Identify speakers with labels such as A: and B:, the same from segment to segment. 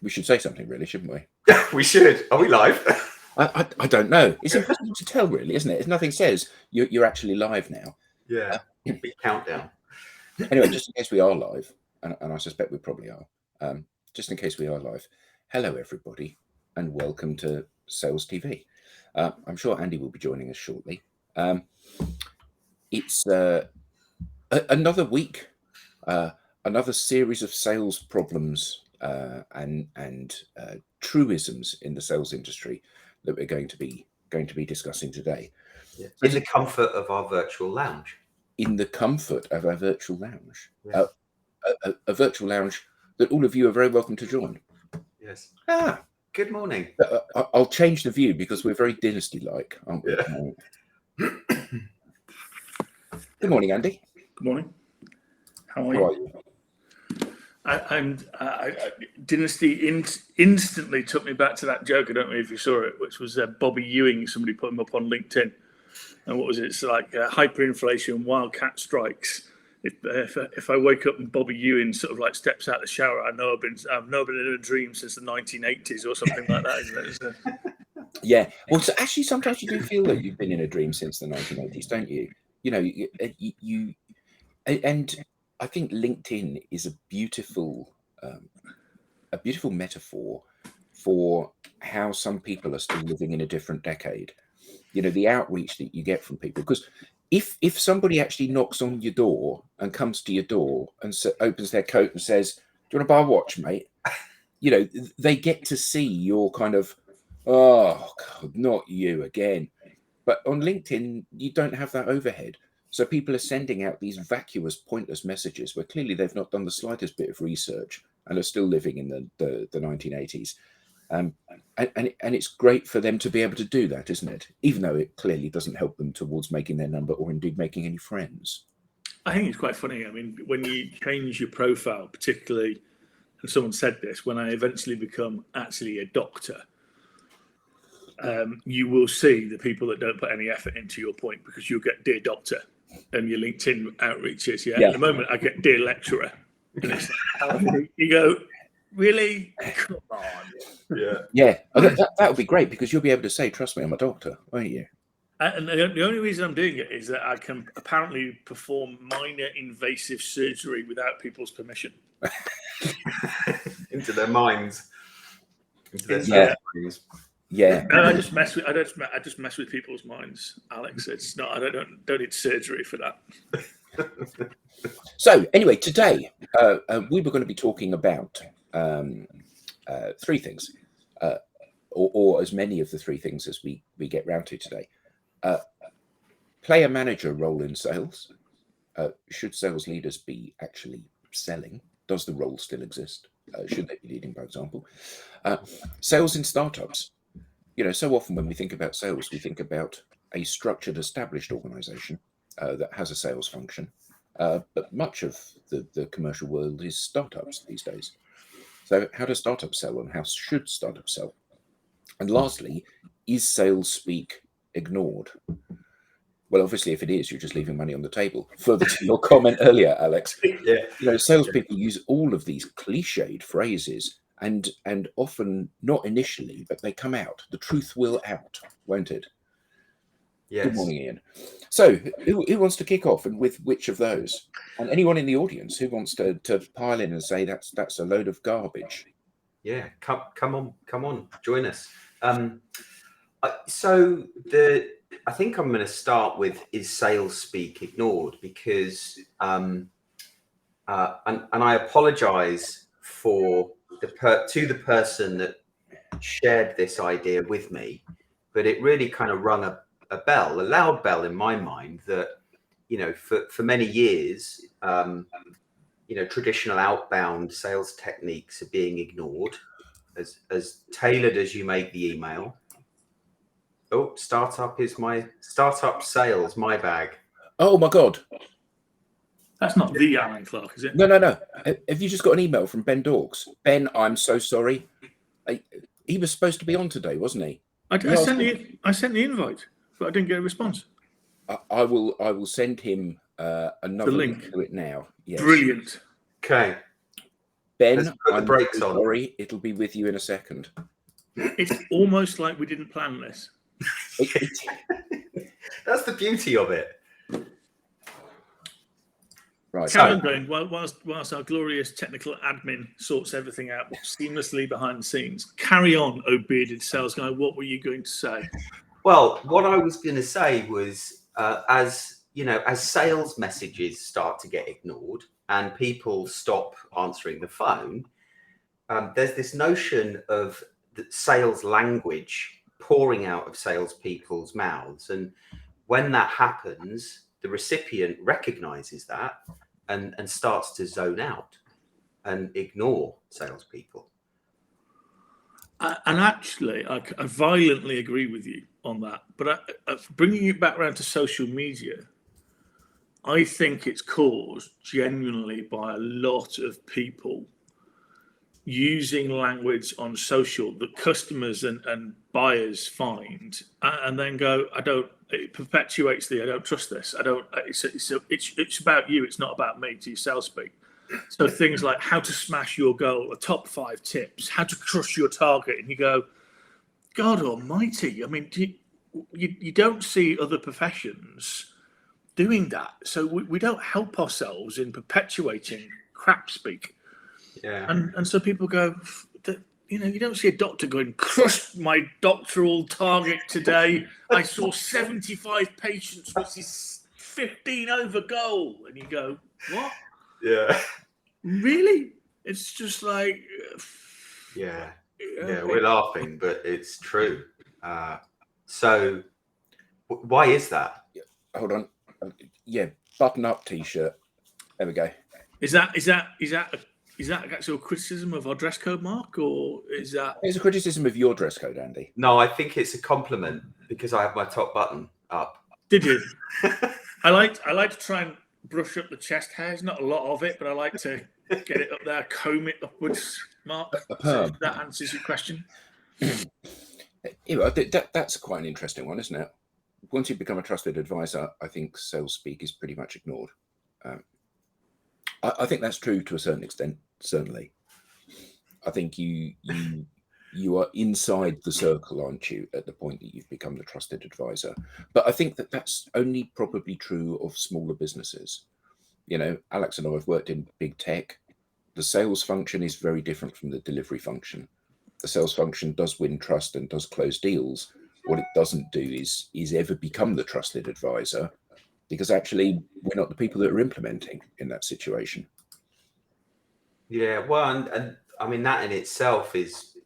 A: We should say something, really, shouldn't we?
B: We should. Are we live?
A: I don't know. It's impossible to tell, really, isn't it? If nothing says you're actually live now.
B: Yeah. Big countdown.
A: Anyway, just in case we are live, and I suspect we probably are, just in case we are live, hello, everybody, and welcome to SalesTV. I'm sure Andy will be joining us shortly. It's another week, another series of sales problems and truisms in the sales industry that we're going to be discussing today.
B: Yeah. In the comfort of our virtual lounge.
A: In the comfort of our virtual lounge. Yeah. A virtual lounge that all of you are very welcome to join.
B: Yes.
A: Ah,
B: good morning.
A: I'll change the view because we're very dynasty-like, aren't we?
B: Yeah.
A: Good morning, Andy.
C: Good morning. How are you? I'm Dynasty instantly took me back to that joke. I don't know if you saw it, which was Bobby Ewing. Somebody put him up on LinkedIn, and what was it? It's like hyperinflation, wildcat strikes. If I wake up and Bobby Ewing sort of like steps out of the shower, I know I've been in a dream since the 1980s or something like that, isn't it? So.
A: Yeah. Well, so actually, sometimes you do feel that you've been in a dream since the 1980s, don't you? You know, you and I think LinkedIn is a beautiful metaphor for how some people are still living in a different decade. You know, the outreach that you get from people, because if somebody actually knocks on your door and comes to your door and opens their coat and says, "Do you want to buy a watch, mate?" You know, they get to see your kind of, "Oh God, not you again." But on LinkedIn, you don't have that overhead. So people are sending out these vacuous, pointless messages where clearly they've not done the slightest bit of research and are still living in the 1980s. And it's great for them to be able to do that, isn't it? Even though it clearly doesn't help them towards making their number or indeed making any friends.
C: I think it's quite funny. I mean, when you change your profile, particularly, and someone said this, when I eventually become actually a doctor, you will see the people that don't put any effort into your point, because you'll get "Dear Doctor" and your LinkedIn outreaches. Yeah. At the moment, I get "Dear Lecturer," and it's like, you go, really? Come on.
A: Yeah. That would be great, because you'll be able to say, "Trust me, I'm a doctor," won't you?
C: And the only reason I'm doing it is that I can apparently perform minor invasive surgery without people's permission.
B: Into their minds. Into
A: their minds. Yeah.
C: No, I just mess with people's minds, Alex. It's not. I don't need surgery for that.
A: So anyway, today we were going to be talking about three things, or as many of the three things as we get round to today. Player manager role in sales. Should sales leaders be actually selling? Does the role still exist? Should they be leading by example? Sales in startups. You know, so often when we think about sales, we think about a structured, established organization that has a sales function. But much of the commercial world is startups these days. So how does startups sell, and how should startups sell? And lastly, is sales speak ignored? Well, obviously, if it is, you're just leaving money on the table. Further to your comment earlier, Alex,
B: yeah.
A: You know, salespeople use all of these cliched phrases, and often not initially, but they come out. The truth will out, won't it?
B: Yes.
A: Good morning, Ian. So, who wants to kick off, and with which of those? And anyone in the audience who wants to pile in and say that's a load of garbage?
B: Yeah, come on, join us. I think I'm going to start with, is sales speak ignored? Because and I apologise to the person that shared this idea with me, but it really kind of rung a loud bell in my mind, that, you know, for many years, you know, traditional outbound sales techniques are being ignored, as tailored as you make the email. Oh, startup sales, my bag.
A: Oh my God.
C: That's not the Alan Clark, is it?
A: No. Have you just got an email from Ben Dorks? Ben, I'm so sorry. He was supposed to be on today, wasn't he?
C: I sent the invite, but I didn't get a response.
A: I will send him another link to it now. Yes.
C: Brilliant.
B: Okay.
A: Ben,
B: Let's put the
A: I'm
B: brakes
A: so
B: on.
A: sorry, it'll be with you in a second.
C: It's almost like we didn't plan this.
B: That's the beauty of it.
A: Right.
C: Carry on going whilst our glorious technical admin sorts everything out seamlessly behind the scenes. Carry on, oh bearded sales guy. What were you going to say?
B: Well, what I was going to say was, as you know, as sales messages start to get ignored and people stop answering the phone, there's this notion of the sales language pouring out of salespeople's mouths, and when that happens, the recipient recognizes that and starts to zone out and ignore salespeople.
C: And actually, I violently agree with you on that. But bringing it back around to social media, I think it's caused genuinely by a lot of people using language on social that customers and buyers find and then go, it perpetuates I don't trust this. It's about you. It's not about me, to sales speak. So things like how to smash your goal, the top 5 tips, how to crush your target. And you go, God almighty. I mean, you don't see other professions doing that. So we don't help ourselves in perpetuating crap speak.
B: Yeah.
C: And so people go, you don't see a doctor going, crushed my doctoral target today. I saw 75 patients, which is 15 over goal. And you go, what?
B: Yeah.
C: Really? It's just like...
B: Yeah, we're laughing, but it's true. So why is that?
A: Hold on. Yeah, button up T-shirt. There we go.
C: Is that actually a criticism of our dress code, Mark, or is that?
A: It's a criticism of your dress code, Andy.
B: No, I think it's a compliment because I have my top button up.
C: Did you? I like to try and brush up the chest hairs. Not a lot of it, but I like to get it up there, comb it upwards. Mark, so that answers your question.
A: That's quite an interesting one, isn't it? Once you become a trusted advisor, I think sales speak is pretty much ignored. I think that's true to a certain extent. Certainly, I think you are inside the circle, aren't you, at the point that you've become the trusted advisor? But I think that's only probably true of smaller businesses. You know, Alex and I have worked in big tech. The sales function is very different from the delivery function. The sales function does win trust and does close deals. What it doesn't do is ever become the trusted advisor, because actually we're not the people that are implementing in that situation.
B: Yeah, well, and I mean, that in itself is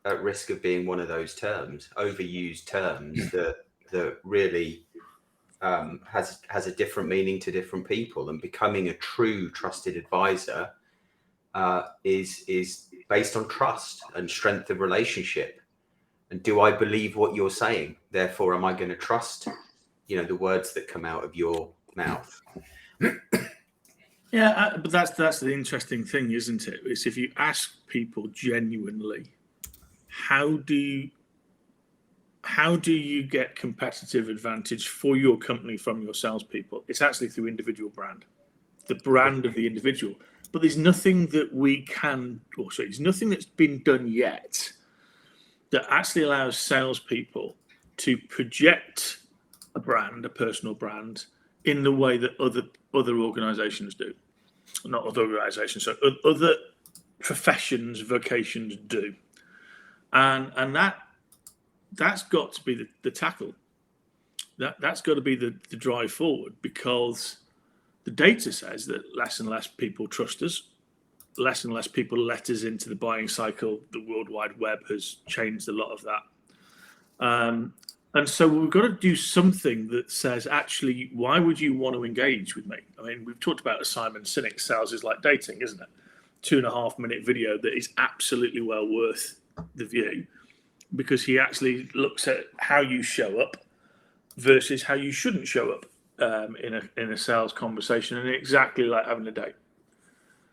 B: at risk of being one of those terms, overused terms that really has a different meaning to different people. And becoming a true trusted advisor is based on trust and strength of relationship. And do I believe what you're saying? Therefore, am I going to trust, the words that come out of your mouth?
C: Yeah, but that's the interesting thing, isn't it? It's if you ask people genuinely, how do you get competitive advantage for your company from your salespeople? It's actually through individual brand, the brand of the individual. But there's nothing that there's nothing that's been done yet that actually allows salespeople to project a brand, a personal brand, in the way that other organizations do. Not other organizations, so other professions, vocations do. And that's got to be the tackle. That's got to be the drive forward, because the data says that less and less people trust us, less and less people let us into the buying cycle. The World Wide Web has changed a lot of that. And so we've got to do something that says, actually, why would you want to engage with me? I mean, we've talked about Simon Sinek, sales is like dating, isn't it? 2.5-minute video that is absolutely well worth the view, because he actually looks at how you show up versus how you shouldn't show up in a sales conversation, and exactly like having a date.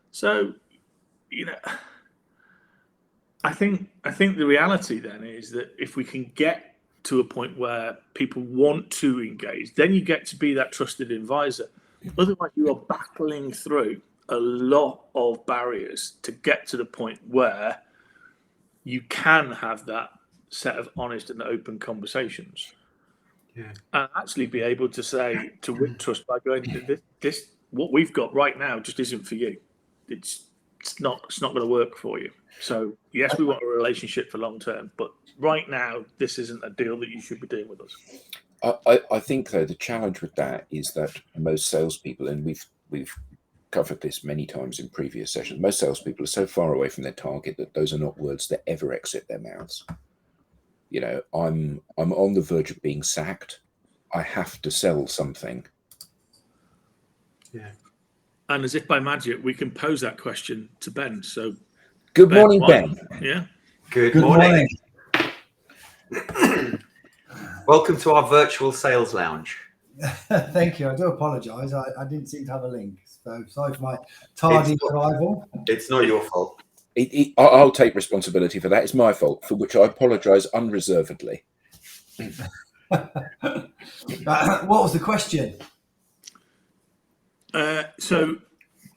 C: So, I think the reality then is that if we can get to a point where people want to engage, then you get to be that trusted advisor. Otherwise, you are battling through a lot of barriers to get to the point where you can have that set of honest and open conversations.
B: Yeah.
C: And actually be able to say, to win trust by going, this what we've got right now just isn't for you. It's not going to work for you. So yes, we want a relationship for long term, but right now this isn't a deal that you should be doing with us.
A: I think though the challenge with that is that most salespeople, and we've covered this many times in previous sessions, most salespeople are so far away from their target that those are not words that ever exit their mouths. You know, I'm on the verge of being sacked. I have to sell something.
B: Yeah.
C: And as if by magic, we can pose that question to Ben. So,
A: Good morning, Ben.
C: Yeah.
B: Good morning. Welcome to our virtual sales lounge.
D: Thank you. I do apologise. I didn't seem to have a link. So sorry for my tardy arrival.
B: It's not your fault.
A: I'll take responsibility for that. It's my fault, for which I apologise unreservedly.
D: What was the question?
C: So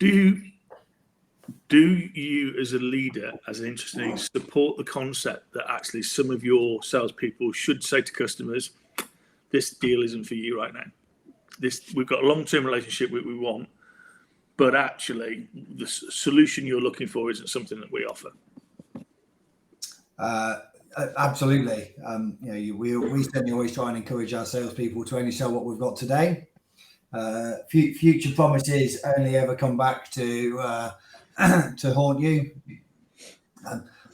C: do you as a leader, as an interesting, support the concept that actually some of your salespeople should say to customers, this deal isn't for you right now. We've got a long-term relationship we want, but actually the solution you're looking for isn't something that we offer.
D: Absolutely. We certainly always try and encourage our salespeople to only sell what we've got today. Future promises only ever come back to haunt you.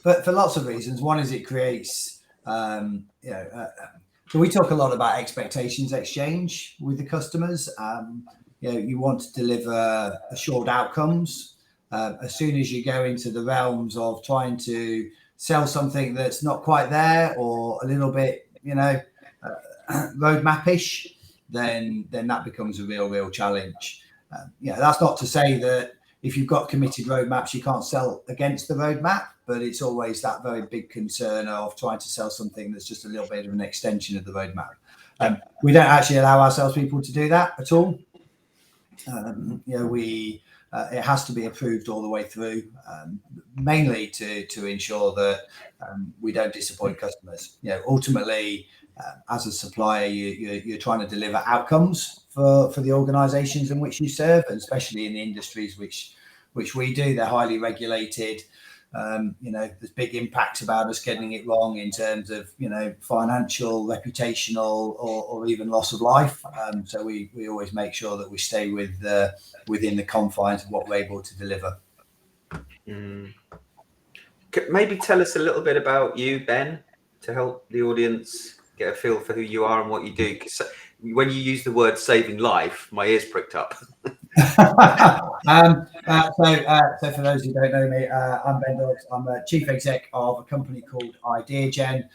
D: But for lots of reasons. One is it creates, so we talk a lot about expectations exchange with the customers. You want to deliver assured outcomes. As soon as you go into the realms of trying to sell something that's not quite there or a little bit, roadmap-ish, then that becomes a real challenge. That's not to say that if you've got committed roadmaps, you can't sell against the roadmap, but it's always that very big concern of trying to sell something that's just a little bit of an extension of the roadmap. We don't actually allow our salespeople to do that at all. It has to be approved all the way through, mainly to ensure that we don't disappoint customers. Ultimately, as a supplier, you're trying to deliver outcomes for the organisations in which you serve, and especially in the industries which we do. They're highly regulated. There's big impacts about us getting it wrong in terms of financial, reputational, or even loss of life. So we always make sure that we stay within the confines of what we're able to deliver.
B: Maybe tell us a little bit about you, Ben, to help the audience get a feel for who you are and what you do. Because when you use the word saving life, my ears pricked up.
D: So for those who don't know me, I'm Ben Dodds. I'm a chief exec of a company called IdeaGen.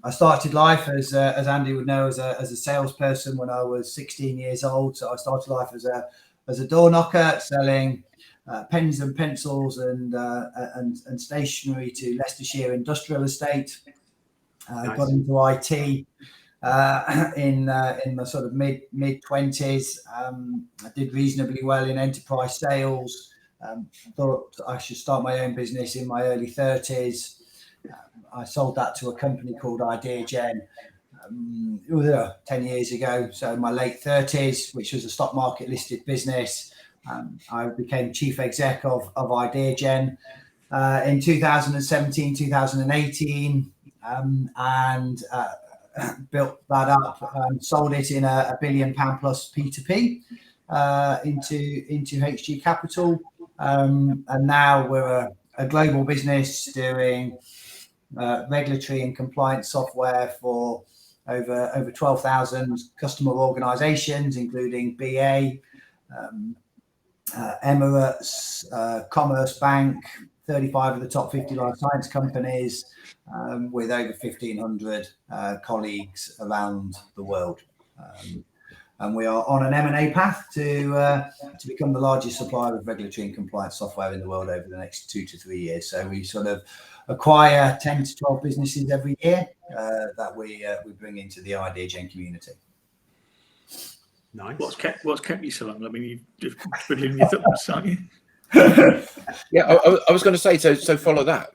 D: I started life, as Andy would know, as a salesperson when I was 16 years old. So I started life as a door knocker, selling pens and pencils and stationery to Leicestershire Industrial Estate.
B: Nice.
D: Got into IT in my sort of mid 20s. I did reasonably well in enterprise sales. Thought I should start my own business in my early 30s. I sold that to a company called IdeaGen 10 years ago. So in my late 30s, which was a stock market listed business, I became chief exec of IdeaGen in 2017, 2018, and built that up, sold it in a £1 billion plus P2P into HG Capital, and now we're a global business doing regulatory and compliance software for over 12,000 customer organisations, including BA, Emirates, Commerce Bank, 35 of the top 50 life science companies, with over 1,500 colleagues around the world. And we are on an M&A path to become the largest supplier of regulatory and compliance software in the world over the next 2 to 3 years. So we sort of acquire 10 to 12 businesses every year that we bring into the IdeaGen community.
B: Nice.
C: What's kept you so long? I mean, you've just twiddling your thumbs, aren't you?
A: Yeah, I was going to say, so follow that.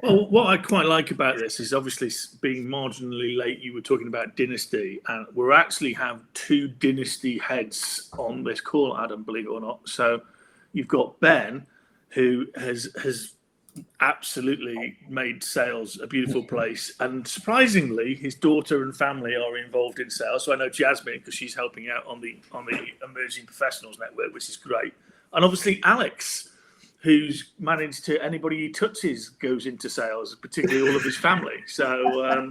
C: Well, what I quite like about this is obviously being marginally late. You were talking about Dynasty, and we actually have 2 Dynasty heads on this call, Adam, believe it or not. So you've got Ben, who has absolutely made sales a beautiful place, and surprisingly, his daughter and family are involved in sales. So I know Jasmine, because she's helping out on the Emerging Professionals Network, which is great, and obviously Alex, who's managed to, anybody he touches goes into sales, particularly all of his family. So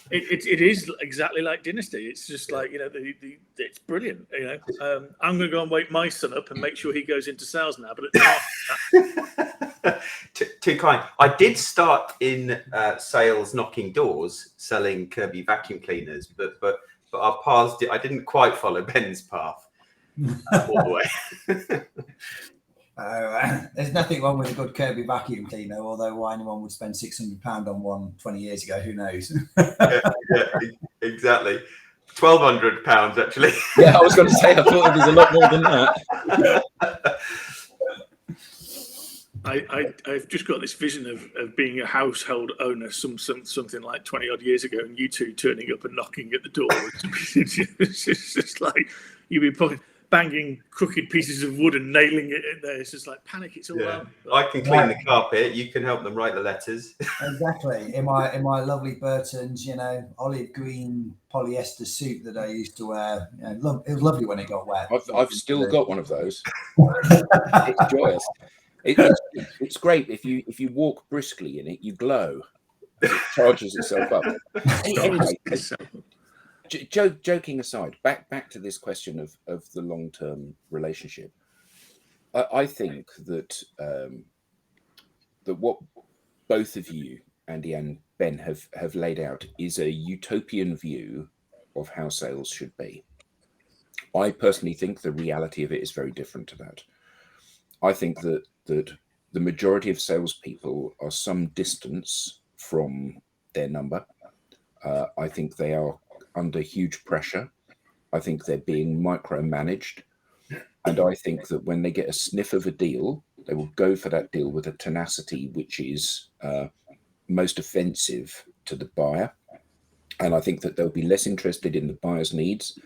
C: it is exactly like Dynasty. It's just like, it's brilliant. I'm going to go and wake my son up and make sure he goes into sales now. But
B: too kind. I did start in sales, knocking doors, selling Kirby vacuum cleaners, but our paths. I didn't quite follow Ben's path all the way.
D: There's nothing wrong with a good Kirby vacuum cleaner, although why anyone would spend £600 on one 20 years ago, who knows?
B: yeah, exactly. £1,200 actually.
A: Yeah, I was going to say, I thought it was a lot more than that.
C: I've just got this vision of being a household owner something like 20 odd years ago, and you two turning up and knocking at the door. It's just like you'd be probably banging crooked pieces of wood and nailing it in there. It's just like panic. It's all out.
B: I can clean the carpet. You can help them write the letters.
D: Exactly. In my lovely Burton's, olive green polyester suit that I used to wear. It was lovely when it got wet.
A: I've still got one of those. It's joyous. It's great if you walk briskly in it, you glow. It charges itself up. Anyway, joking aside, back to this question of the long-term relationship. I think that what both of you, Andy and Ben, have laid out is a utopian view of how sales should be. I personally think the reality of it is very different to that. I think that the majority of salespeople are some distance from their number. I think they are under huge pressure. I think they're being micromanaged. And I think that when they get a sniff of a deal, they will go for that deal with a tenacity which is most offensive to the buyer. And I think that they'll be less interested in the buyer's needs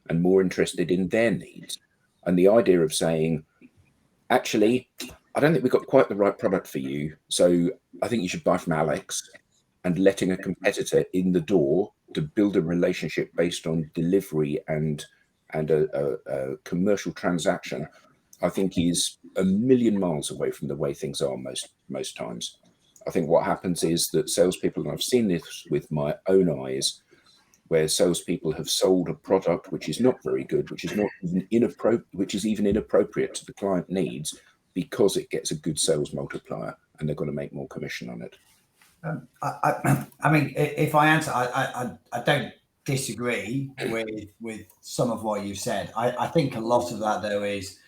A: and more interested in their needs. And the idea of saying, actually, I don't think we've got quite the right product for you, so I think you should buy from Alex, and letting a competitor in the door to build a relationship based on delivery and a commercial transaction, I think is a million miles away from the way things are most times. I think what happens is that salespeople, and I've seen this with my own eyes, where salespeople have sold a product which is not very good, which is even inappropriate to the client needs, because it gets a good sales multiplier, and they're going to make more commission on it.
D: I mean, if I answer, I don't disagree with some of what you've said. I think a lot of that though is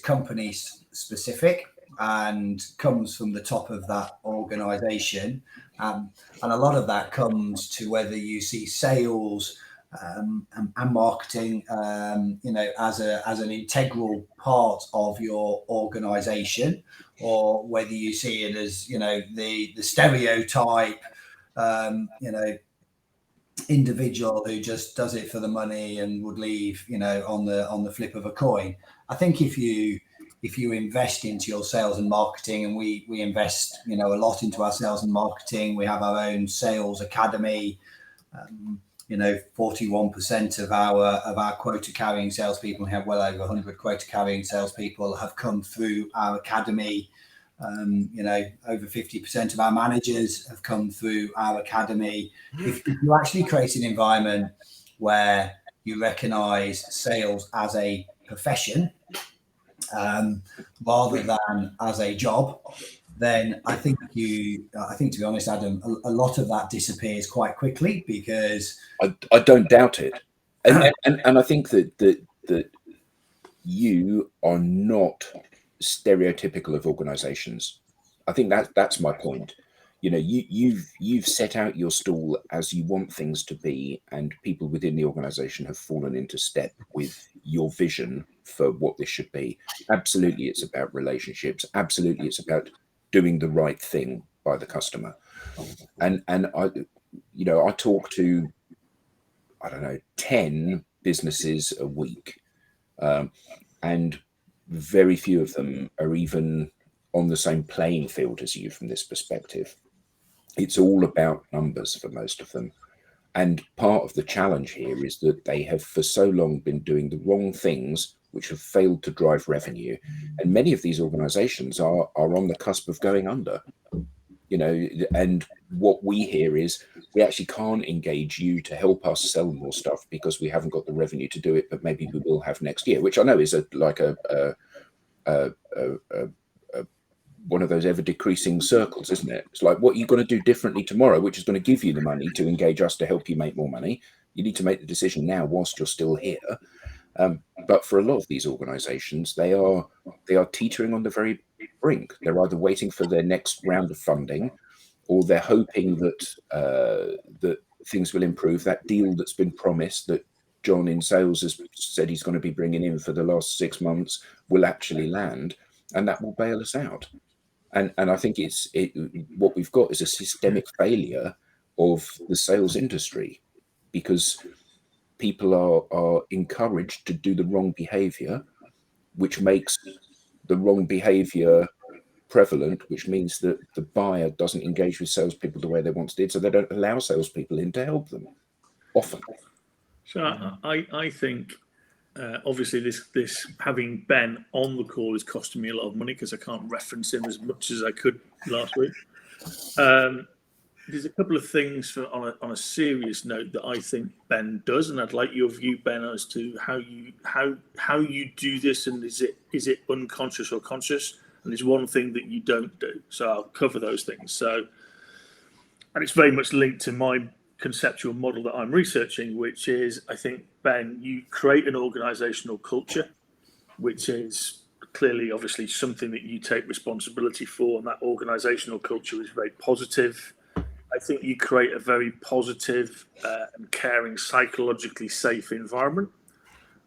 D: company specific and comes from the top of that organization, and a lot of that comes to whether you see sales and marketing as an integral part of your organization, or whether you see it as the stereotype individual who just does it for the money and would leave on the flip of a coin. I think if you invest into your sales and marketing, and we invest a lot into our sales and marketing, we have our own sales academy. 41% of our quota carrying salespeople, we have well over 100 quota carrying salespeople, have come through our academy. Over 50% of our managers have come through our academy. If you actually create an environment where you recognize sales as a profession rather than as a job, then I think to be honest, Adam, a lot of that disappears quite quickly, because
A: I don't doubt it, and I think that you are not stereotypical of organizations. I think that's my point. You know, you've set out your stall as you want things to be, and people within the organization have fallen into step with your vision for what this should be. Absolutely, it's about relationships. Absolutely, it's about doing the right thing by the customer. And I, you know, I talk to, I don't know, 10 businesses a week, and very few of them are even on the same playing field as you from this perspective. It's all about numbers for most of them. And part of the challenge here is that they have for so long been doing the wrong things, which have failed to drive revenue. And many of these organizations are on the cusp of going under, you know, and what we hear is we actually can't engage you to help us sell more stuff because we haven't got the revenue to do it, but maybe we will have next year, which I know is one of those ever decreasing circles, isn't it? It's like, what are you going to do differently tomorrow, which is going to give you the money to engage us to help you make more money? You need to make the decision now whilst you're still here. But for a lot of these organizations, they are teetering on the very brink. They're either waiting for their next round of funding, or they're hoping that that things will improve. That deal that's been promised, that John in sales has said he's going to be bringing in for the last 6 months, will actually land, and that will bail us out. And I think what we've got is a systemic failure of the sales industry, because people are encouraged to do the wrong behavior, which makes the wrong behavior prevalent, which means that the buyer doesn't engage with salespeople the way they once did, so they don't allow salespeople in to help them often.
C: So I think obviously this having Ben on the call is costing me a lot of money because I can't reference him as much as I could last week. There's a couple of things on a serious note that I think Ben does, and I'd like your view, Ben, as to how you do this, and is it unconscious or conscious? And there's one thing that you don't do. So I'll cover those things. So, and it's very much linked to my conceptual model that I'm researching, which is, I think, Ben, you create an organizational culture, which is clearly, obviously, something that you take responsibility for, and that organizational culture is very positive. I think you create a very positive and caring, psychologically safe environment.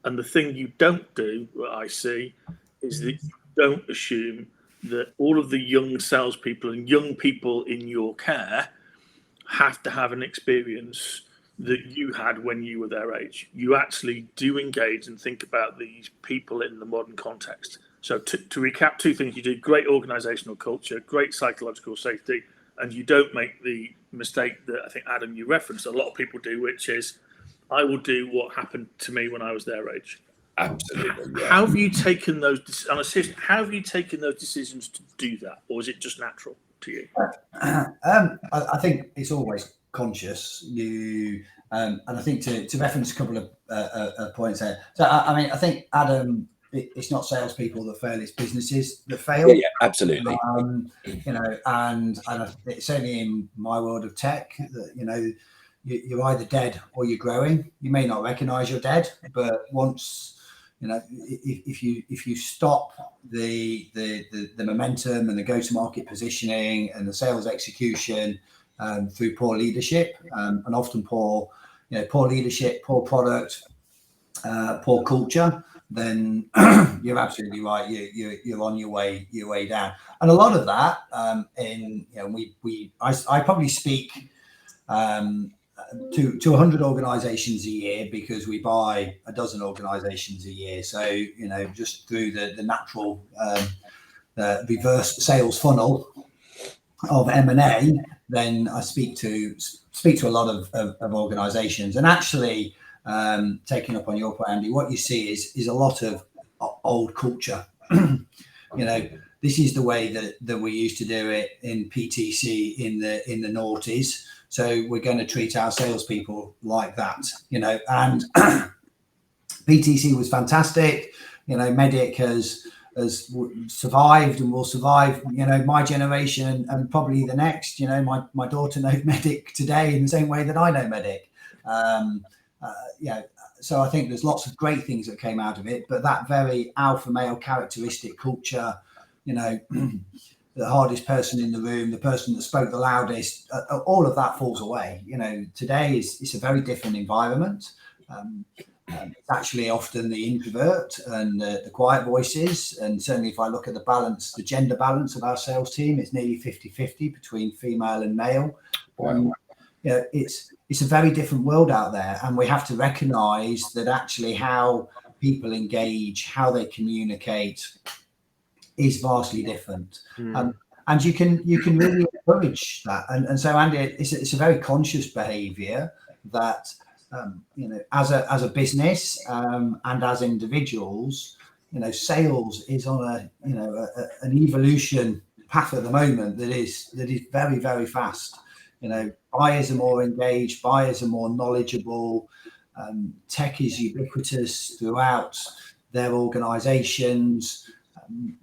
C: And the thing you don't do, what I see, is that you don't assume that all of the young salespeople and young people in your care have to have an experience that you had when you were their age. You actually do engage and think about these people in the modern context. So to recap, two things: you do great organizational culture, great psychological safety, and you don't make the mistake that I think, Adam, you referenced a lot of people do, which is, I will do what happened to me when I was their age.
A: Absolutely. Yeah.
C: How have you taken those? How have you taken those decisions to do that, or is it just natural to you?
D: I think it's always conscious. And I think to reference a couple of points there. So I mean, I think, Adam, it's not salespeople that fail; it's businesses that fail.
A: Yeah, absolutely.
D: You know, and it's only in my world of tech that, you know, you're either dead or you're growing. You may not recognize you're dead, but once, you know, if you stop the momentum and the go-to-market positioning and the sales execution through poor leadership, and often poor leadership, poor product, poor culture, then you're absolutely right. You're on your way down. And a lot of that, I probably speak to 100 organizations a year, because we buy a dozen organizations a year. So, you know, just through the natural reverse sales funnel of M&A, then I speak to a lot of organizations. And actually, taking up on your point, Andy, what you see is a lot of old culture. You know, this is the way that we used to do it in PTC in the noughties. So we're going to treat our salespeople like that, you know. And PTC was fantastic. You know, Medic has survived and will survive, you know, my generation and probably the next. You know, my daughter knows Medic today in the same way that I know Medic. Yeah, so I think there's lots of great things that came out of it, but that very alpha male characteristic culture, you know, the hardest person in the room, the person that spoke the loudest, all of that falls away. Today it's a very different environment. It's actually often the introvert and the quiet voices. And certainly if I look at the balance, the gender balance of our sales team, it's nearly 50-50 between female and male.
A: Wow.
D: It's a very different world out there. And we have to recognize that actually how people engage, how they communicate is vastly different. And you can really encourage that. And so, Andy, it's a very conscious behavior that, as a business and as individuals, sales is on an evolution path at the moment that is very, very fast. Buyers are more engaged, buyers are more knowledgeable. Tech is ubiquitous throughout their organizations.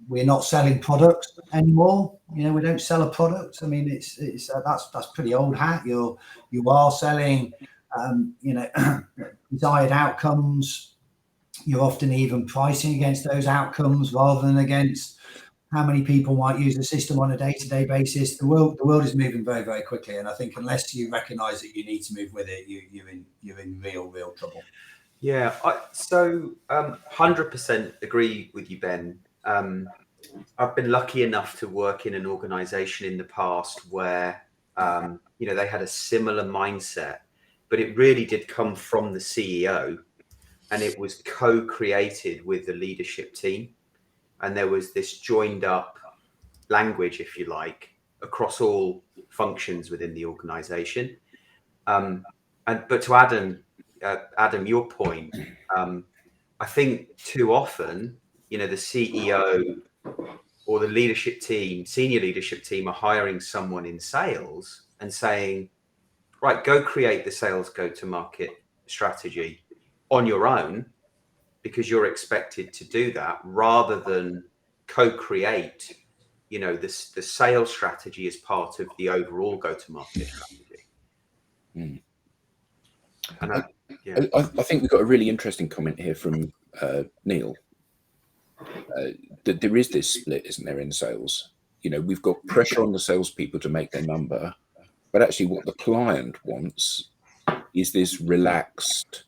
D: We're not selling products anymore. We don't sell a product. I mean, that's pretty old hat. You are selling desired outcomes. You're often even pricing against those outcomes rather than against how many people might use the system on a day-to-day basis. The world is moving very, very quickly, and I think unless you recognise that you need to move with it, you're in real trouble.
B: Yeah, so 100% agree with you, Ben. I've been lucky enough to work in an organisation in the past where they had a similar mindset, but it really did come from the CEO, and it was co-created with the leadership team. And there was this joined up language, if you like, across all functions within the organization. But to Adam, your point, I think too often, the CEO or the leadership team, senior leadership team are hiring someone in sales and saying, right, go create the sales go-to-market strategy on your own, because you're expected to do that, rather than co-create, the sales strategy as part of the overall go-to-market strategy.
A: Mm.
B: And
A: I think we've got a really interesting comment here from Neil. That there is this split, isn't there, in sales? We've got pressure on the salespeople to make their number, but actually what the client wants is this relaxed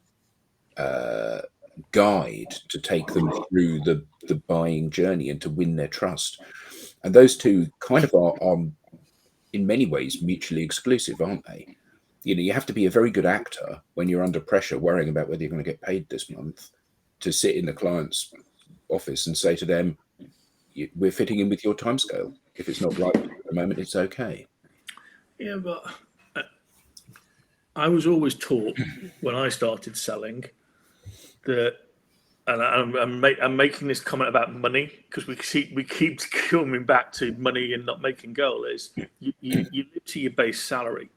A: guide to take them through the buying journey and to win their trust. And those two kind of are in many ways mutually exclusive, aren't they? You have to be a very good actor when you're under pressure, worrying about whether you're going to get paid this month, to sit in the client's office and say to them, we're fitting in with your timescale. If it's not right at the moment, it's okay.
C: Yeah, but I was always taught when I started selling that, and I'm making this comment about money because we keep coming back to money and not making goal, is you live to your base salary,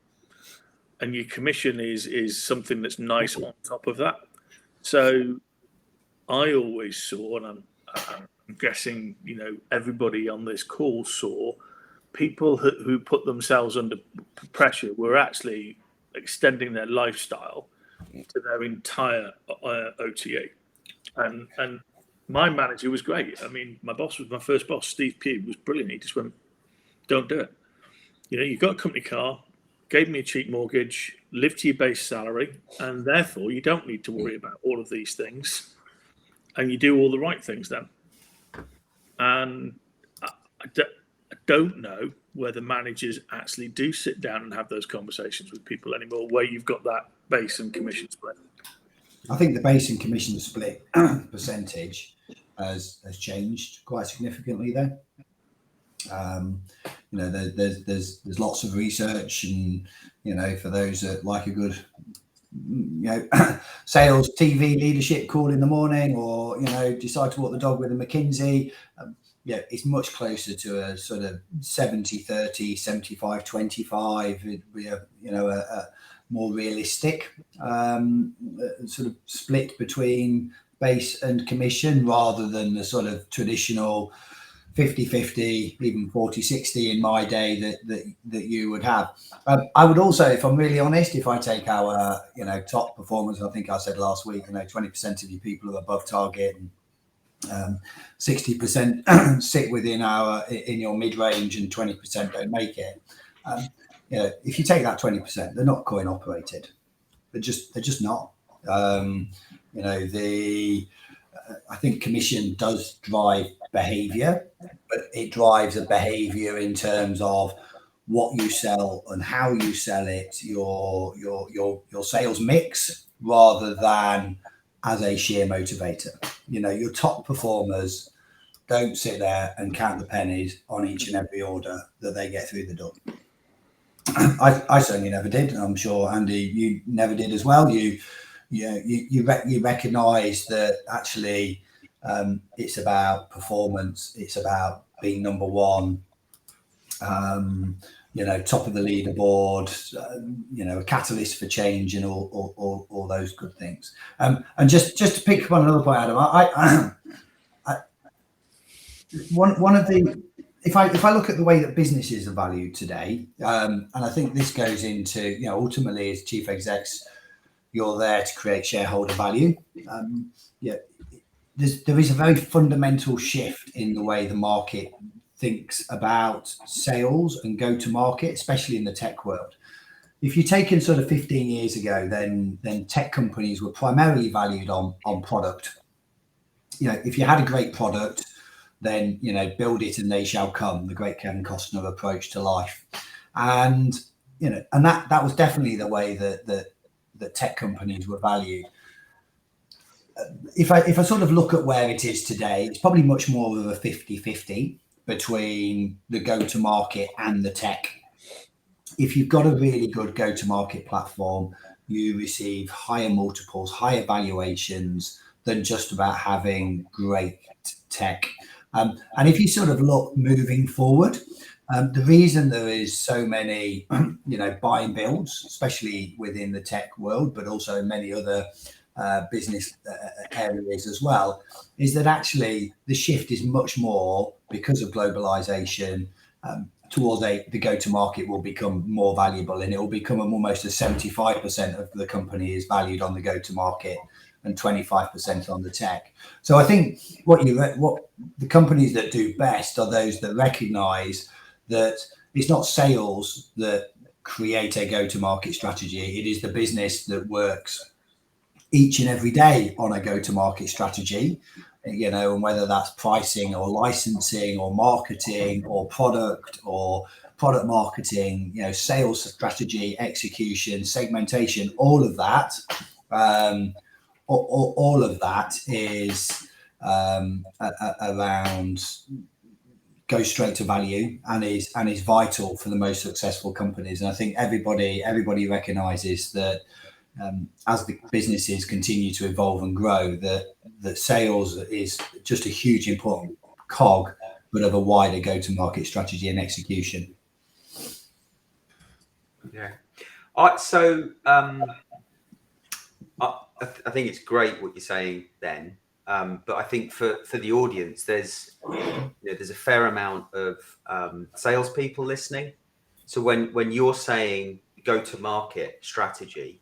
C: and your commission is something that's nice on top of that. So I always saw, and I'm guessing everybody on this call saw, people who put themselves under pressure were actually extending their lifestyle to their entire OTA. And my manager was great. I mean, my first boss, Steve Pugh, was brilliant. He just went, don't do it. You've got a company car, gave me a cheap mortgage, live to your base salary, and therefore you don't need to worry about all of these things. And you do all the right things then. And I don't know whether managers actually do sit down and have those conversations with people anymore, where you've got that base and commission split.
D: I think the base and commission split percentage has changed quite significantly there. There's lots of research, and for those that like a good sales TV leadership call in the morning, or decide to walk the dog with a McKinsey, it's much closer to a sort of 70-30, 75-25. A more realistic sort of split between base and commission, rather than the sort of traditional 50-50, even 40-60 in my day that you would have. I would also, if I'm really honest, if I take our top performers, I think I said last week, 20% of your people are above target, and 60% sit within in your mid-range and 20% don't make it. If you take that 20%, they're not coin operated. They're just not. I think commission does drive behavior, but it drives a behavior in terms of what you sell and how you sell it, your sales mix, rather than as a sheer motivator. Your top performers don't sit there and count the pennies on each and every order that they get through the door. I certainly never did, and I'm sure, Andy, you never did as well. You recognise that actually it's about performance. It's about being number one. Top of the leaderboard. A catalyst for change, and all those good things. And just to pick up on another point, Adam, one of the, if I look at the way that businesses are valued today, and I think this goes into, ultimately as chief execs, you're there to create shareholder value. There is a very fundamental shift in the way the market thinks about sales and go to market, especially in the tech world. If you're taken sort of 15 years ago, then tech companies were primarily valued on product. If you had a great product, then build it and they shall come, the great Kevin Costner approach to life. And that was definitely the way that tech companies were valued. If I sort of look at where it is today, it's probably much more of a 50-50 between the go-to-market and the tech. If you've got a really good go-to-market platform, you receive higher multiples, higher valuations than just about having great tech. And if you sort of look moving forward, the reason there is so many, buy and builds, especially within the tech world, but also many other business areas as well, is that actually the shift is much more because of globalization towards the go-to-market will become more valuable, and it will become almost a 75% of the company is valued on the go-to-market and 25% on the tech. So I think what the companies that do best are those that recognize that it's not sales that create a go-to-market strategy. It is the business that works each and every day on a go-to-market strategy, and whether that's pricing or licensing or marketing or product marketing, sales strategy, execution, segmentation, all of that is around go straight to value and is vital for the most successful companies. And I think everybody recognizes that as the businesses continue to evolve and grow, that sales is just a huge important cog, but of a wider go-to-market strategy and execution.
B: Yeah. So I think it's great what you're saying then, but I think for the audience, there's a fair amount of salespeople listening. So when you're saying go-to-market strategy,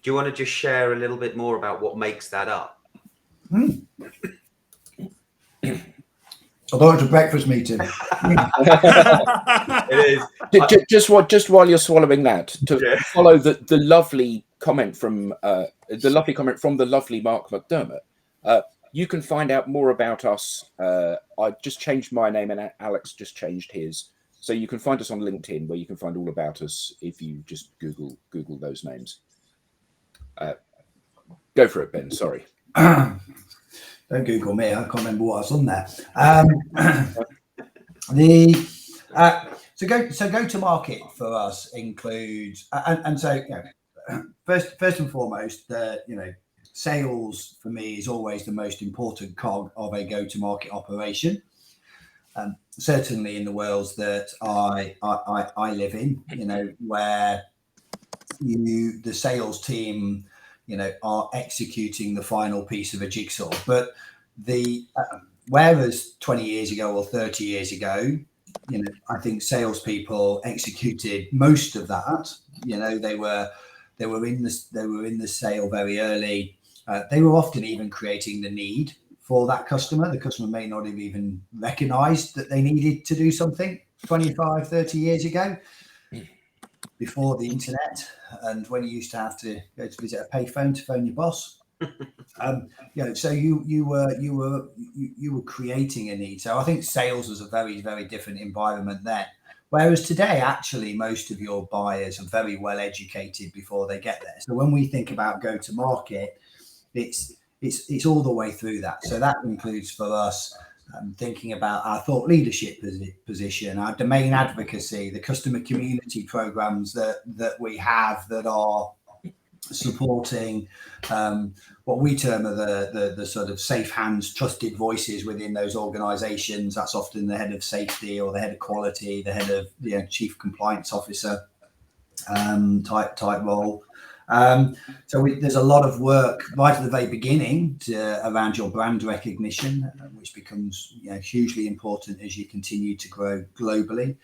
B: do you want to just share a little bit more about what makes that up?
D: I thought it was a breakfast meeting.
B: It is.
A: Just while you're swallowing that, follow the lovely comment from the lovely Mark McDermott. You can find out more about us. I just changed my name, and Alex just changed his. So you can find us on LinkedIn, where you can find all about us if you just Google those names. Go for it, Ben. Sorry.
D: Don't Google me. I can't remember what I was on there. So go to market for us includes, and so first and foremost, sales for me is always the most important cog of a go to market operation. Certainly in the worlds that I live in, where the sales team are executing the final piece of a jigsaw. But whereas 20 years ago or 30 years ago, I think salespeople executed most of that. They were in the sale very early. They were often even creating the need for that customer. The customer may not have even recognized that they needed to do something 25, 30 years ago, before the internet, and when you used to have to go to visit a payphone to phone your boss. So you were creating a need. So I think sales was a very, very different environment then. Whereas today, actually, most of your buyers are very well educated before they get there. So when we think about go to market, it's all the way through that. So that includes for us thinking about our thought leadership position, our domain advocacy, the customer community programs that we have that are supporting what we term are the sort of safe hands, trusted voices within those organizations. That's often the head of safety or the head of quality, the head of chief compliance officer type role. There's a lot of work right at the very beginning around your brand recognition, which becomes hugely important as you continue to grow globally.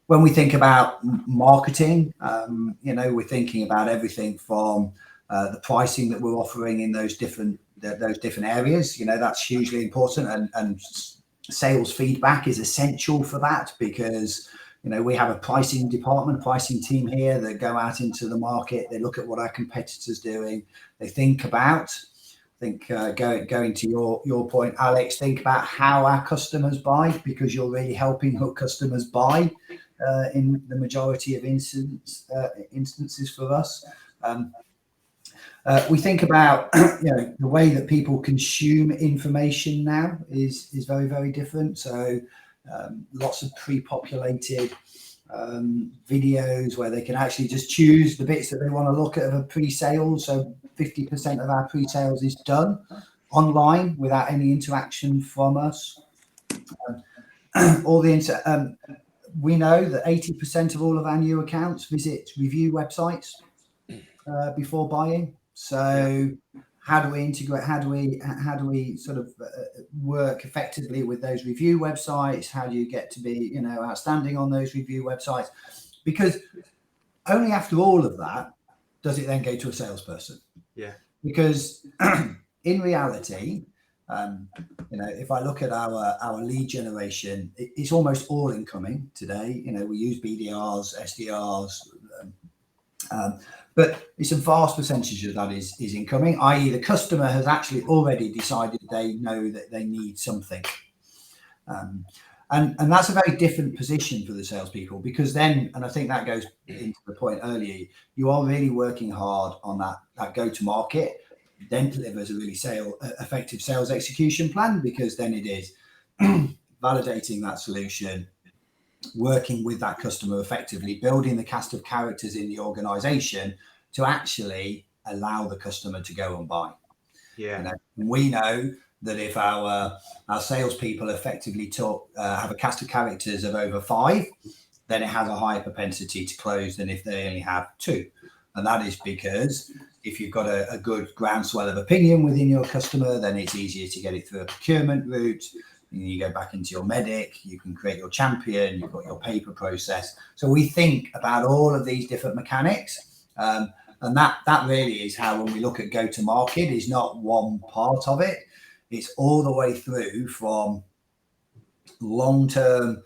D: When we think about marketing, we're thinking about everything from the pricing that we're offering in those different areas. That's hugely important, and sales feedback is essential for that, because we have a pricing department, pricing team here that go out into the market. They look at what our competitors doing. They think about, going to your point, Alex, think about how our customers buy, because you're really helping your customers buy in the majority of instances for us. We think about the way that people consume information now is very, very different. So lots of pre-populated videos where they can actually just choose the bits that they want to look at of a pre-sale. So 50% of our pre-sales is done online without any interaction from us. We know that 80% of all of our new accounts visit review websites before buying. So how do we integrate? How do we sort of work effectively with those review websites? How do you get to be outstanding on those review websites? Because only after all of that does it then go to a salesperson. Yeah. Because in reality, if I look at our lead generation, it's almost all incoming today. We use BDRs, SDRs, but it's a vast percentage of that is incoming, i.e. the customer has actually already decided they know that they need something. And that's a very different position for the salespeople, because then, and I think that goes into the point earlier, you are really working hard on that go-to-market, then delivers a really effective sales execution plan, because then it is validating that solution, working with that customer effectively, building the cast of characters in the organization to actually allow the customer to go and buy. Yeah. We know that if our salespeople effectively have a cast of characters of over 5, then it has a higher propensity to close than if they only have 2. And that is because if you've got a good groundswell of opinion within your customer, then it's easier to get it through a procurement route. You go back into your medic, you can create your champion, you've got your paper process. So we think about all of these different mechanics. And that really is how, when we look at go-to-market, is not one part of it. It's all the way through from long-term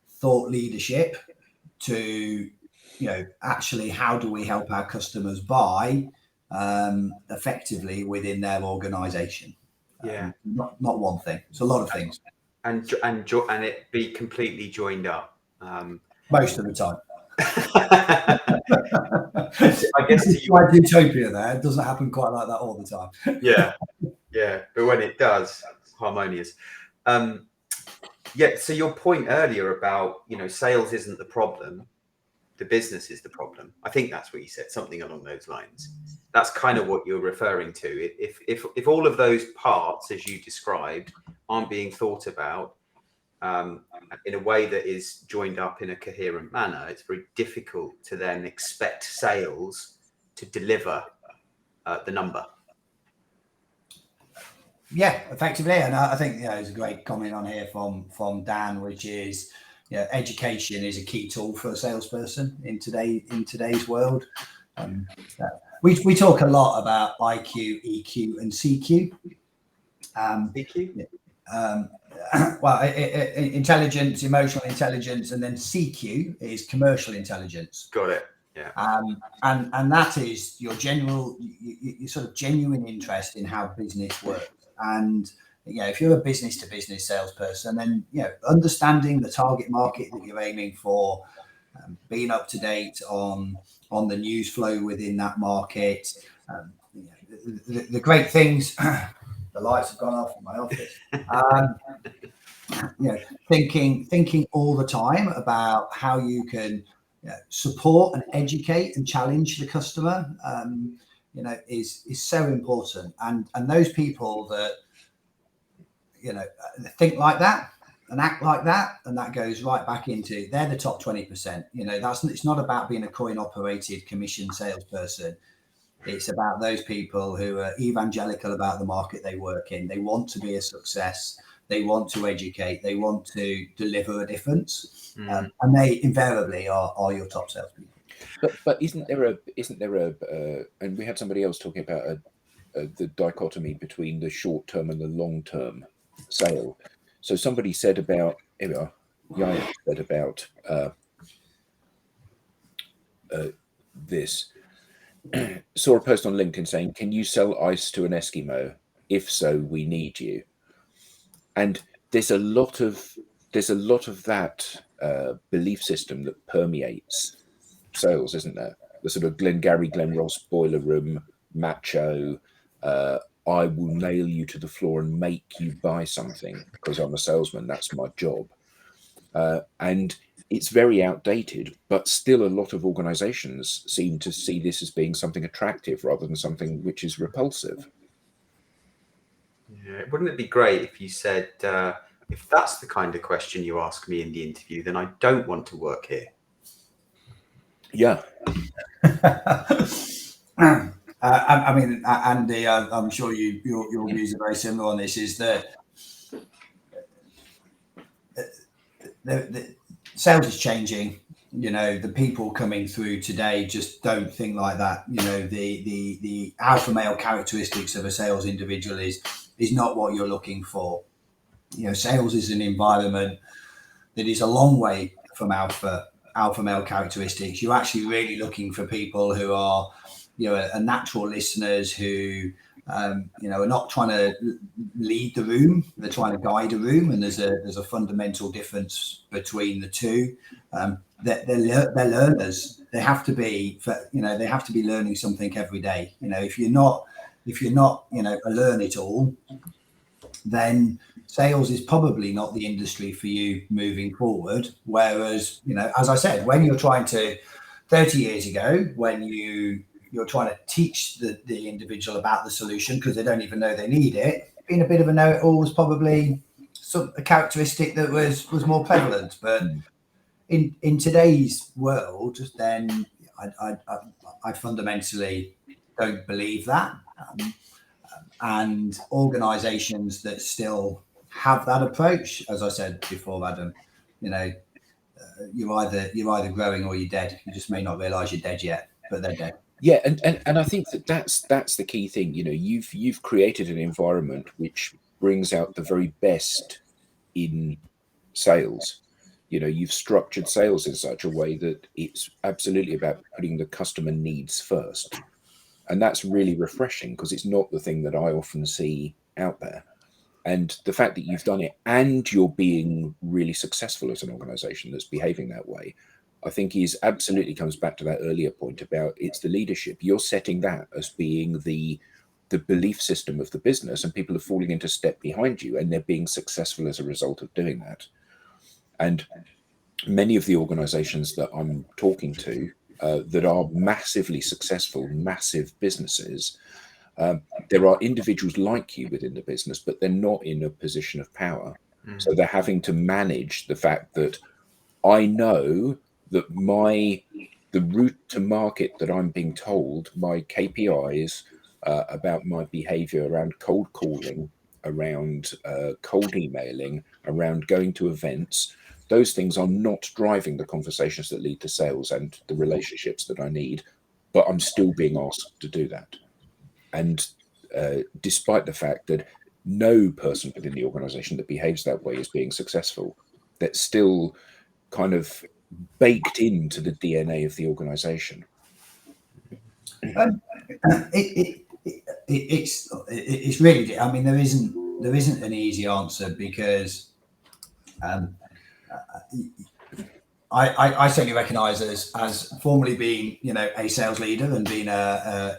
D: thought leadership to, actually how do we help our customers buy effectively within their organization. Yeah. Not one thing. It's a lot of things.
B: And it be completely joined up.
D: Most of the time.
B: I guess
D: it's quite utopia there. It doesn't happen quite like that all the time.
B: Yeah. But when it does, it's harmonious. So your point earlier about, sales isn't the problem, the business is the problem. I think that's what you said, something along those lines. That's kind of what you're referring to. If all of those parts, as you described, aren't being thought about in a way that is joined up in a coherent manner, it's very difficult to then expect sales to deliver the number.
D: Yeah, effectively. And I think there's a great comment on here from Dan, which is education is a key tool for a salesperson in today's world. We talk a lot about IQ, EQ, and CQ
B: EQ?
D: Intelligence, emotional intelligence, and then CQ is commercial intelligence.
B: Got it. Yeah.
D: And that is your your sort of genuine interest in how business works. And if you're a business to business salesperson, then understanding the target market that you're aiming for, being up to date on the news flow within that market. The great things. The lights have gone off in my office. Thinking all the time about how you can support and educate and challenge the customer, is so important. And those people that think like that and act like that, and that goes right back into, they're the top 20%. It's not about being a coin operated commission salesperson. It's about those people who are evangelical about the market they work in. They want to be a success. They want to educate. They want to deliver a difference, and they invariably are your top salespeople.
A: But isn't there a and we had somebody else talking about the dichotomy between the short term and the long term sale. So somebody said about Yaya said about this. Saw a post on LinkedIn saying, "Can you sell ice to an Eskimo? If so, we need you." And there's a lot of that belief system that permeates sales, isn't there? The sort of Glengarry Glen Ross boiler room macho. I will nail you to the floor and make you buy something because I'm a salesman. That's my job. And it's very outdated, but still a lot of organizations seem to see this as being something attractive rather than something which is repulsive.
B: Yeah, wouldn't it be great if you said, if that's the kind of question you ask me in the interview, then I don't want to work here.
A: Yeah.
D: I mean, Andy, I'm sure your views are very similar on this, is that the sales is changing. The people coming through today just don't think like that. The alpha male characteristics of a sales individual is not what you're looking for. Sales is an environment that is a long way from alpha male characteristics. You're actually really looking for people who are, are natural listeners, who are not trying to lead the room, they're trying to guide a room, and there's a fundamental difference between the two. They're learners. They have to be, they have to be learning something every day. If you're not a learn it all, then sales is probably not the industry for you moving forward. Whereas, as I said, when you're trying to, 30 years ago, when you're trying to teach the individual about the solution because they don't even know they need it, being a bit of a know-it-all was probably a characteristic that was more prevalent. But in today's world, then I fundamentally don't believe that. And organizations that still have that approach, as I said before, Adam, you're either growing or you're dead. You just may not realize you're dead yet, but they're dead.
A: Yeah, and I think that's the key thing. You've created an environment which brings out the very best in sales. You've structured sales in such a way that it's absolutely about putting the customer needs first. And that's really refreshing because it's not the thing that I often see out there. And the fact that you've done it and you're being really successful as an organization that's behaving that way, I think is absolutely comes back to that earlier point about it's the leadership. You're setting that as being the belief system of the business, and people are falling into step behind you and they're being successful as a result of doing that. And many of the organizations that I'm talking to that are massively successful, massive businesses, there are individuals like you within the business, but they're not in a position of power. So they're having to manage the fact that I know that the route to market that I'm being told, my KPIs about my behavior around cold calling, around cold emailing, around going to events, those things are not driving the conversations that lead to sales and the relationships that I need, but I'm still being asked to do that. And despite the fact that no person within the organization that behaves that way is being successful. That's still kind of baked into the DNA of the organization.
D: It's really, I mean, there isn't an easy answer, because I certainly recognise as formerly being, a sales leader and being a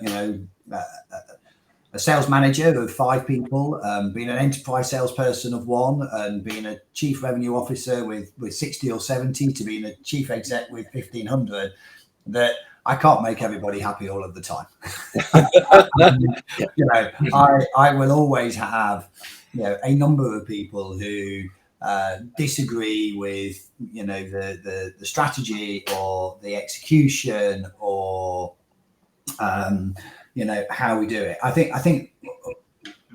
D: sales manager of 5 people, being an enterprise salesperson of 1, and being a chief revenue officer with 60 or 70, to being a chief exec with 1,500, that I can't make everybody happy all of the time. I will always have, a number of people who disagree with, the strategy or the execution, or how we do it. I think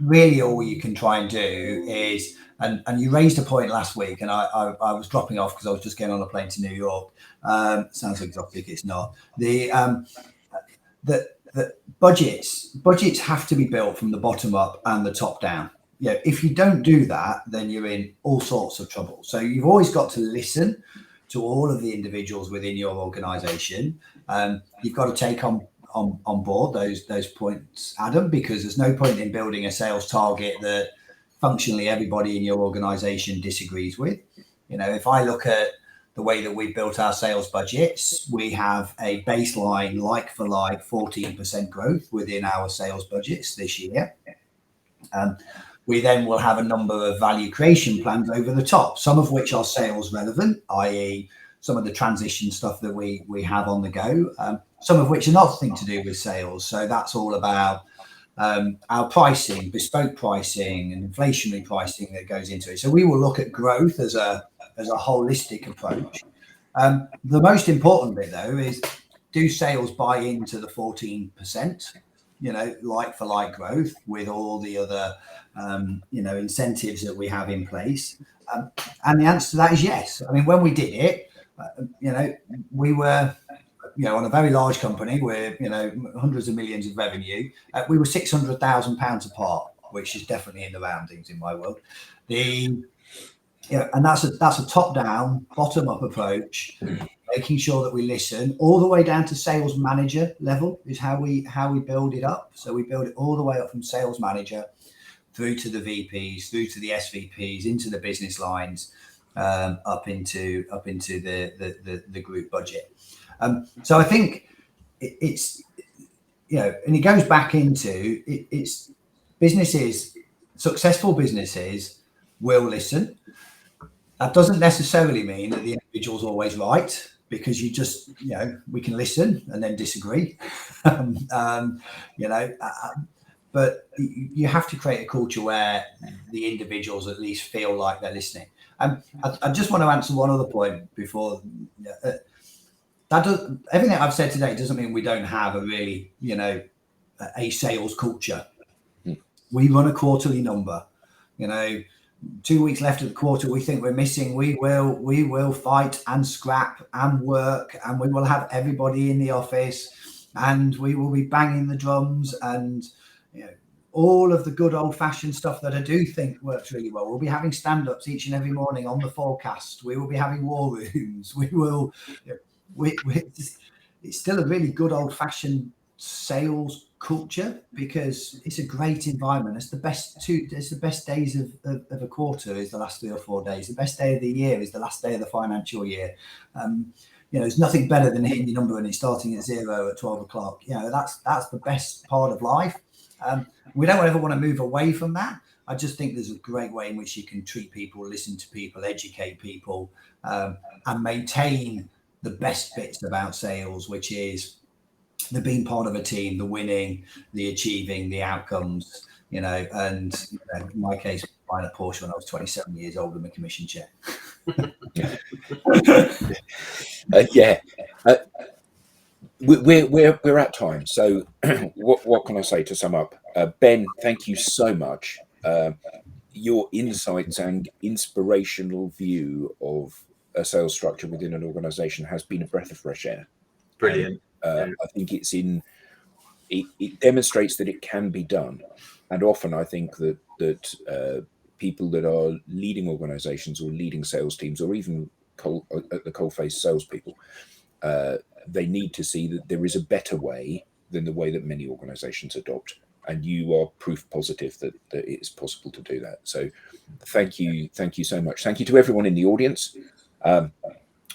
D: really all you can try and do is, and you raised a point last week, and I was dropping off because I was just getting on a plane to New York. Sounds exotic, it's not. The budgets have to be built from the bottom up and the top down. If you don't do that, then you're in all sorts of trouble. So you've always got to listen to all of the individuals within your organization. You've got to take on board those points, Adam, because there's no point in building a sales target that functionally everybody in your organization disagrees with. If I look at the way that we built our sales budgets, we have a baseline like for like 14% growth within our sales budgets this year. We then will have a number of value creation plans over the top, some of which are sales relevant, i.e. some of the transition stuff that we have on the go, some of which are nothing to do with sales. So that's all about our pricing, bespoke pricing and inflationary pricing that goes into it. So we will look at growth as a holistic approach. The most important bit, though, is, do sales buy into the 14%, like for like growth with all the other, incentives that we have in place? And the answer to that is yes. I mean, when we did it, we were, on a very large company with, hundreds of millions of revenue. We were £600,000 apart, which is definitely in the roundings in my world. And that's a top-down, bottom-up approach, making sure that we listen all the way down to sales manager level is how we build it up. So we build it all the way up from sales manager through to the VPs, through to the SVPs, into the business lines, up into the group budget. So I think it's, and it goes back into it's businesses, successful businesses will listen. That doesn't necessarily mean that the individual's always right, because you just, we can listen and then disagree. But you have to create a culture where the individuals at least feel like they're listening. I just want to answer one other point before. Everything I've said today doesn't mean we don't have a really, a sales culture. We run a quarterly number. 2 weeks left of the quarter, we think we're missing. We will fight and scrap and work, and we will have everybody in the office, and we will be banging the drums and all of the good old-fashioned stuff that I do think works really well. We'll be having stand-ups each and every morning on the forecast. We will be having war rooms. We will. It's still a really good old-fashioned sales culture, because it's a great environment. It's the best days of a quarter is the last 3 or 4 days. The best day of the year is the last day of the financial year. There's nothing better than hitting your number and it's starting at 0 at 12 o'clock. That's the best part of life. We don't ever want to move away from that. I just think there's a great way in which you can treat people, listen to people, educate people, and maintain the best bits about sales, which is the being part of a team, the winning, the achieving, the outcomes, and in my case, buying a Porsche when I was 27 years old in a commission check.
A: We're at time. So what can I say to sum up? Ben, thank you so much. Your insights and inspirational view of a sales structure within an organization has been a breath of fresh air.
B: Brilliant.
A: I think it's in it demonstrates that it can be done. And often I think that people that are leading organizations or leading sales teams, or even at the coalface salespeople, they need to see that there is a better way than the way that many organizations adopt. And you are proof positive that it is possible to do that. So thank you so much. Thank you to everyone in the audience.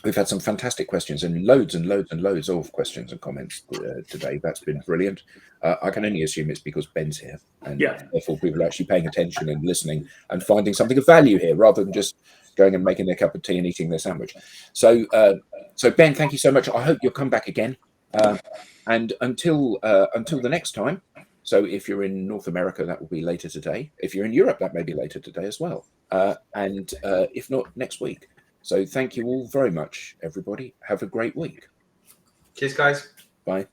A: We've had some fantastic questions and loads of questions and comments today. That's been brilliant. I can only assume it's because Ben's here, and therefore people are actually paying attention and listening and finding something of value here, rather than just going and making their cup of tea and eating their sandwich. So, Ben, thank you so much. I hope you'll come back again. And until the next time. So if you're in North America, that will be later today. If you're in Europe, that may be later today as well. And if not, next week. So thank you all very much, everybody. Have a great week.
B: Cheers, guys.
A: Bye.